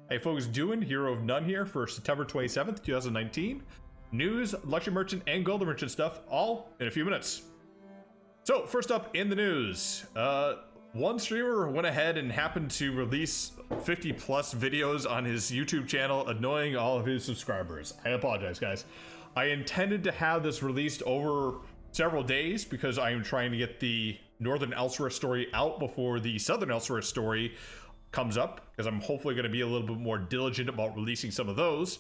Hey folks, doing Hero of None here for September 27th, 2019. News, Luxury Merchant, and Golden Merchant stuff, all in a few minutes. So, first up in the news, one streamer went ahead and happened to release 50 plus videos on his YouTube channel, annoying all of his subscribers. I apologize, guys. I intended to have this released over several days because I am trying to get the Northern Elsewhere story out before the Southern Elsewhere story comes up, because I'm hopefully going to be a little bit more diligent about releasing some of those.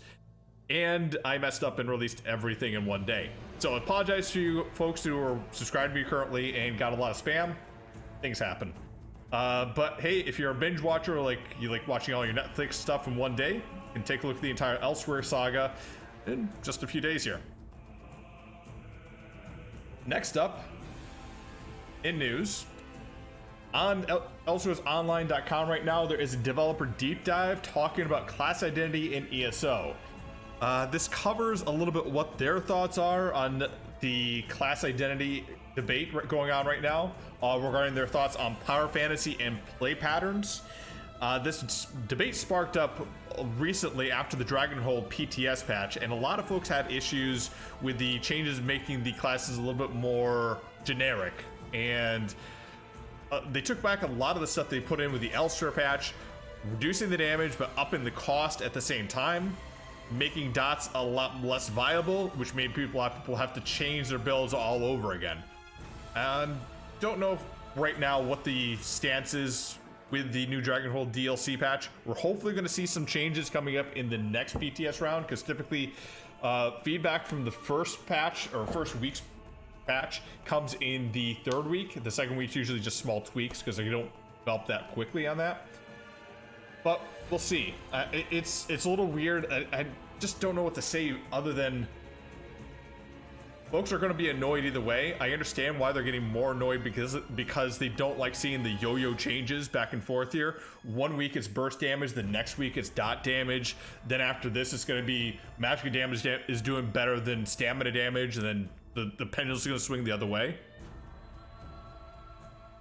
And I messed up and released everything in one day. So I apologize to you folks who are subscribed to me currently and got a lot of spam. Things happen. But hey, if you're a binge watcher, like you like watching all your Netflix stuff in one day, you can take a look at the entire Elsewhere saga in just a few days here. Next up in news, on elsewheresonline.com right now, there is a developer deep dive talking about class identity in ESO. This covers a little bit what their thoughts are on the class identity debate going on right now, regarding their thoughts on power fantasy and play patterns. This debate sparked up recently after the Dragonhold PTS patch, and a lot of folks had issues with the changes making the classes a little bit more generic, and they took back a lot of the stuff they put in with the Elsewhere patch, reducing the damage but upping the cost at the same time, making dots a lot less viable, which made people have to change their builds all over again. And don't know right now what the stance is with the new Dragonhold DLC patch. We're hopefully going to see some changes coming up in the next PTS round, because typically feedback from the first patch or first week's patch comes in the third week. The second week's usually just small tweaks because they don't develop that quickly on that. But we'll see. It's a little weird. I just don't know what to say other than folks are going to be annoyed either way. I understand why they're getting more annoyed because they don't like seeing the yo-yo changes back and forth here. One week it's burst damage, the next week it's dot damage. Then after this it's going to be magic damage is doing better than stamina damage, and then the pendulum's going to swing the other way.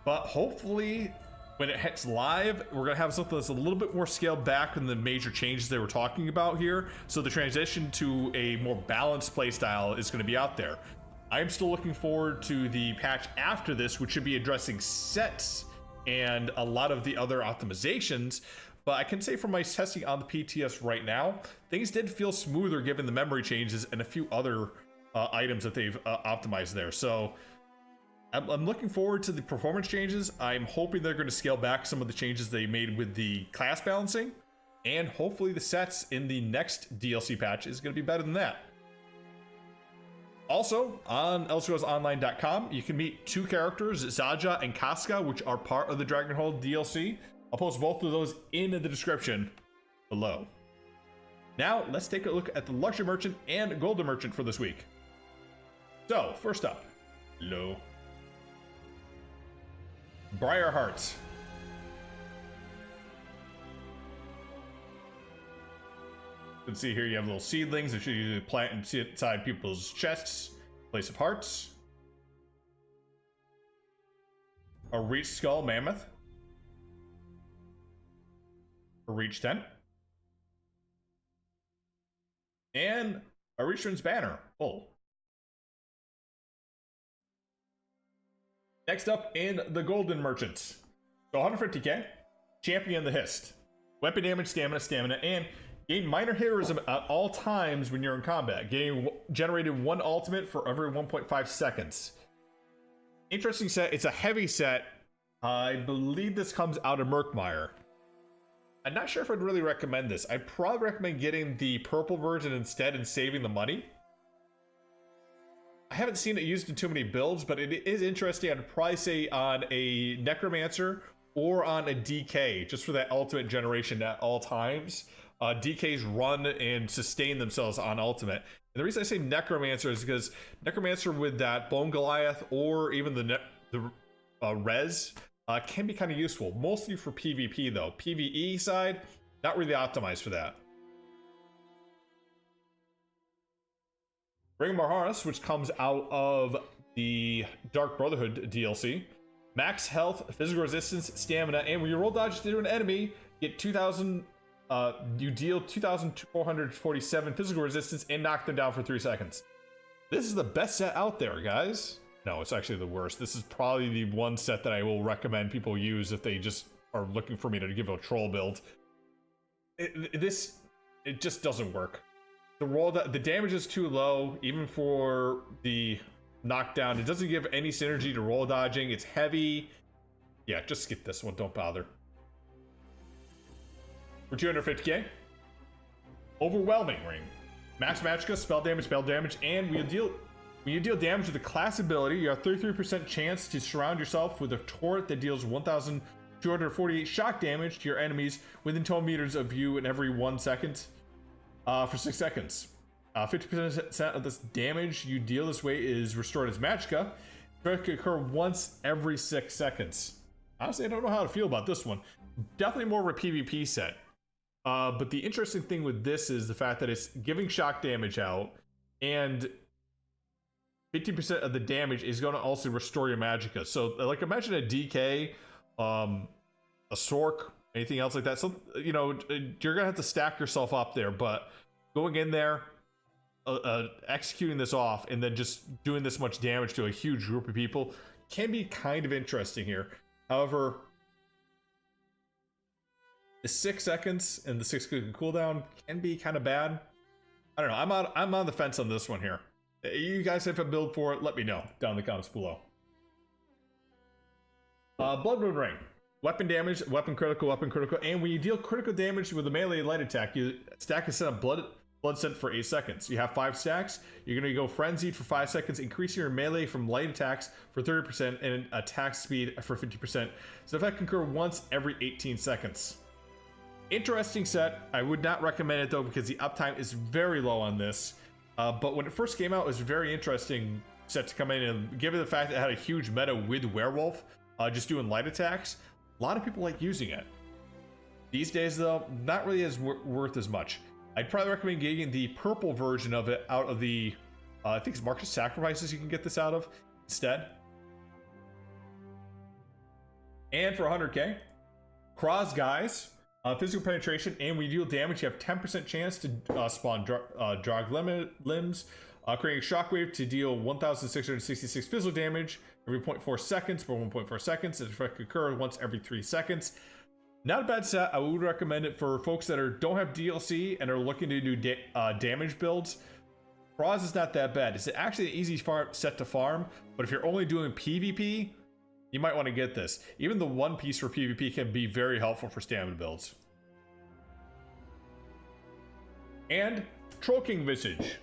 But hopefully when it hits live, we're going to have something that's a little bit more scaled back than the major changes they were talking about here. So the transition to a more balanced playstyle is going to be out there. I'm still looking forward to the patch after this, which should be addressing sets and a lot of the other optimizations. But I can say from my testing on the PTS right now, things did feel smoother given the memory changes and a few other items that they've optimized there. So I'm looking forward to the performance changes. I'm hoping they're going to scale back some of the changes they made with the class balancing, and hopefully the sets in the next DLC patch is going to be better than that. Also, on elsewheresonline.com, you can meet two characters, Zaja and Casca, which are part of the Dragonhold DLC. I'll post both of those in the description below. Now, let's take a look at the Luxury Merchant and Golden Merchant for this week. So, first up, Briarheart. You can see here you have little seedlings that you usually plant inside people's chests. Place of Hearts. A Reach Skull Mammoth. A Reach Tent. And a Reachman's Banner. Full. Next up in the Golden Merchants. So 150k, Champion the Hist. Weapon damage, stamina, and gain minor heroism at all times when you're in combat. Generated one ultimate for every 1.5 seconds. Interesting set. It's a heavy set. I believe this comes out of Murkmire. I'm not sure if I'd really recommend this. I'd probably recommend getting the purple version instead and saving the money. I haven't seen it used in too many builds, but it is interesting. I'd probably say on a Necromancer or on a DK, just for that ultimate generation at all times. DKs run and sustain themselves on ultimate. And the reason I say Necromancer is because Necromancer with that Bone Goliath or even the res can be kind of useful. Mostly for PvP though. PvE side, not really optimized for that. Ring of Marharis, which comes out of the Dark Brotherhood DLC. Max health, physical resistance, stamina, and when you roll dodge to an enemy, get 2,000. You deal 2,447 physical resistance and knock them down for 3 seconds. This is the best set out there, guys. No, it's actually the worst. This is probably the one set that I will recommend people use if they just are looking for me to give a troll build. It just doesn't work. The damage is too low, even for the knockdown. It doesn't give any synergy to roll dodging. It's heavy. Yeah, just skip this one. Don't bother. For 250k, Overwhelming Ring. Max Magicka, spell damage, and when you deal damage with a class ability, you have 33% chance to surround yourself with a turret that deals 1,248 shock damage to your enemies within 12 meters of you in every 1 second for 6 seconds. 50% of this damage you deal this way is restored as Magicka. It can occur once every 6 seconds. Honestly, I don't know how to feel about this one. Definitely more of a PvP set. But the interesting thing with this is the fact that it's giving shock damage out, and 50% of the damage is going to also restore your Magicka. So, like, imagine a DK, a Sork, anything else like that. So, you know, you're going to have to stack yourself up there, but going in there, executing this off, and then just doing this much damage to a huge group of people can be kind of interesting here. However, the 6 seconds and the 6 second cooldown can be kind of bad. I don't know. I'm on the fence on this one here. You guys have a build for it? Let me know down in the comments below. Blood Moon Ring. Weapon damage, weapon critical, and when you deal critical damage with a melee light attack, you stack a set of blood scent for 8 seconds. You have 5 stacks. You're going to go frenzied for 5 seconds, increasing your melee from light attacks for 30% and attack speed for 50%. So if that can occur once every 18 seconds. Interesting set. I would not recommend it though because the uptime is very low on this. But when it first came out, it was a very interesting set to come in, and given the fact that it had a huge meta with Werewolf, just doing light attacks, a lot of people like using it. These days though, not really as worth as much. I'd probably recommend getting the purple version of it out of the, I think it's Marcus Sacrifices you can get this out of instead. And for 100k, Cross Guys. Physical penetration, and when you deal damage, you have 10% chance to spawn Drog Limbs, creating Shockwave to deal 1,666 physical damage every 0.4 seconds for 1.4 seconds. This effect can occur once every 3 seconds. Not a bad set. I would recommend it for folks that don't have DLC and are looking to do damage builds. Cross is not that bad. It's actually an easy set to farm, but if you're only doing PvP, you might want to get this. Even the one piece for PvP can be very helpful for stamina builds. And Troll King Visage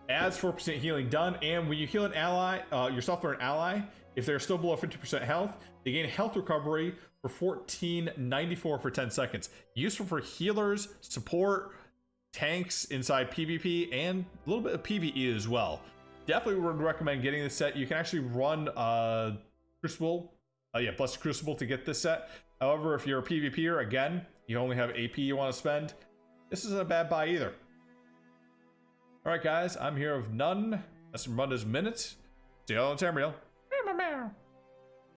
adds 4% healing done, and when you heal an ally, yourself or an ally, if they're still below 50% health, they gain health recovery for 1494 for 10 seconds. Useful for healers, support, tanks inside PvP, and a little bit of PvE as well. Definitely would recommend getting this set. You can actually run Crucible, plus Crucible to get this set. However, if you're a PvPer, again, you only have AP you want to spend, this isn't a bad buy either. Alright guys, I'm here with None. That's ESO Mundus Minute. See y'all in Tamriel.